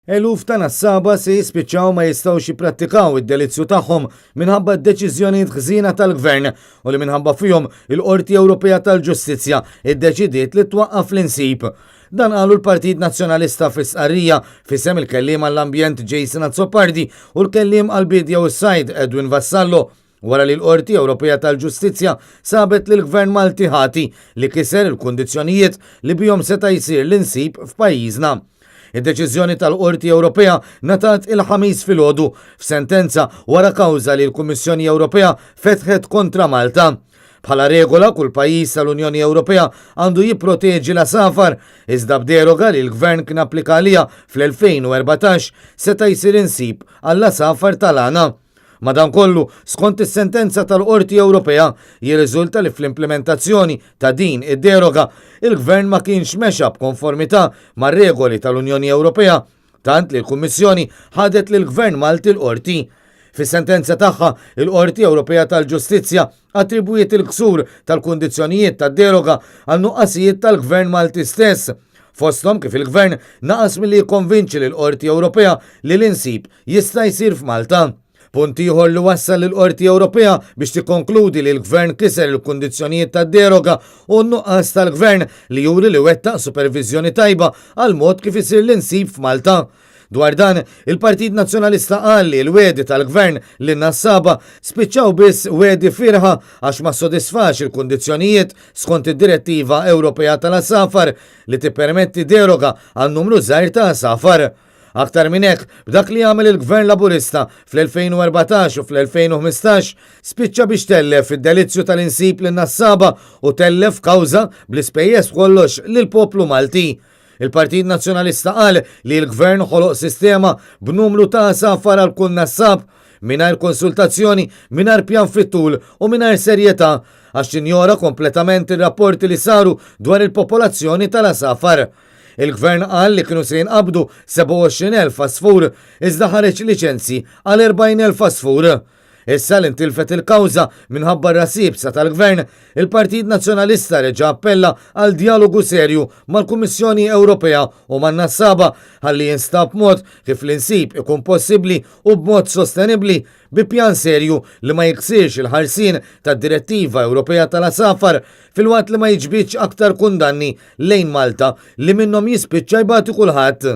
Eluf ta' nassaba se jispiċċaw ma jistgħux jipprattikaw id-delizzju tagħhom minħabba d-deċiżjonijiet ħżiena tal-Gvern u li minħabba fihom il-Qorti Ewropea tal-Ġustizzja iddeċidiet li twaqqaf l-insib. Dan qalu l-Partit Nazzjonalista fis-Sqarrija fisem il-kelliem għall-Ambjent Jason Azzopardi u l-kelliem għall-Bidja u s-Sajd Edwin Vassallo wara li l-Qorti Ewropea tal-Ġustizzja sabet li l-Gvern Malti ħati li kiser il-kundizzjonijiet li bihom seta' jsir l-insib f'pajjiżna. Id-deċiżjoni tal-Qorti Ewropea ngħatat il-ħamis filgħodu f'sentenza wara kawża li l-Kummissjoni Ewropea fetħet kontra Malta. Bħala regola kull pajjiż tal-Unjoni Ewropea għandu jipproteġi l-asafar iżda b'deroga li l-Gvern kien applika għaliha fl-2014 seta' jsir insib għall-asafar tal-għana. Madankollu, skont is-sentenza tal-Qorti Ewropea, jirriżulta li fl-implementazzjoni ta' din id-deroga il-Gvern ma kienx mexa b'konformità mar-regoli tal-Unjoni Ewropea, tant li l-Kummissjoni ħadet lil Gvern Malti l-Qorti. Fis-sentenza tagħha, il-Qorti Ewropea tal-Ġustizzja attribwiet il-ksur tal-kundizzjonijiet tad-deroga għal nuqqasijiet tal-Gvern Malti stess. Fosthom kif il-Gvern naqas milli jikkonvinċi lill-Qorti Ewropea li l-insib jista' jsir f'Malta. Punt ieħor li wassal lill-Qorti Ewropea biex tikkonkludi li l-Gvern kiser il-kundizzjonijiet tad-deroga u n-nuqqas tal-Gvern li juri li wettaq supervizjoni tajba għal mod kif isir l-insib f'Malta. Dwar dan, il-Partit Nazzjonalista qal li l-wedi tal-Gvern li nassaba spiċċaw biss wedi firħa għax ma sodisfax il-kundizzjonijiet skont id-Direttiva Ewropea tal-Asafar li tippermetti deroga għal numru żgħir ta' asafar. Aktar minn hekk, b'dak li għamel il-Gvern Laburista fl-2014 u fl-2015 spiċċa biex tellef id-delizzju tal-insib lin nassaba u tellef kawża bl-ispejjeż kollox lill-poplu Malti. Il-Partit Nazzjonalista qal li l-Gvern ħoloq sistema b'numru ta' asafar għal kull nassab mingħajr konsultazzjoni, mingħajr pjan fit-tul u mingħajr serjetà għax tinjora kompletament ir-rapporti li saru dwar il-popolazzjoni tal-asafar. Il-Gvern qal li kienu se jinqabdu 27,000 asfur iżda ħareġ liċenzji għal 40,000 asfur. Issa li ntilfet il-kawża minħabba r-rasibsa tal-Gvern, il-Partit Nazzjonalista reġa' appella għal dialogu serju mal-Kummissjoni Ewropea u man-nassaba ħalli jinstab mod kif l-insib ikun possibbli u b'mod sostenibbli bi pjan serju li ma jiksirx il-ħarsien tad-Direttiva Ewropea tal-Asafar fil-waqt li ma jiġbidx aktar kundanni lejn Malta li minnhom jispiċċa jbagħti kulħadd.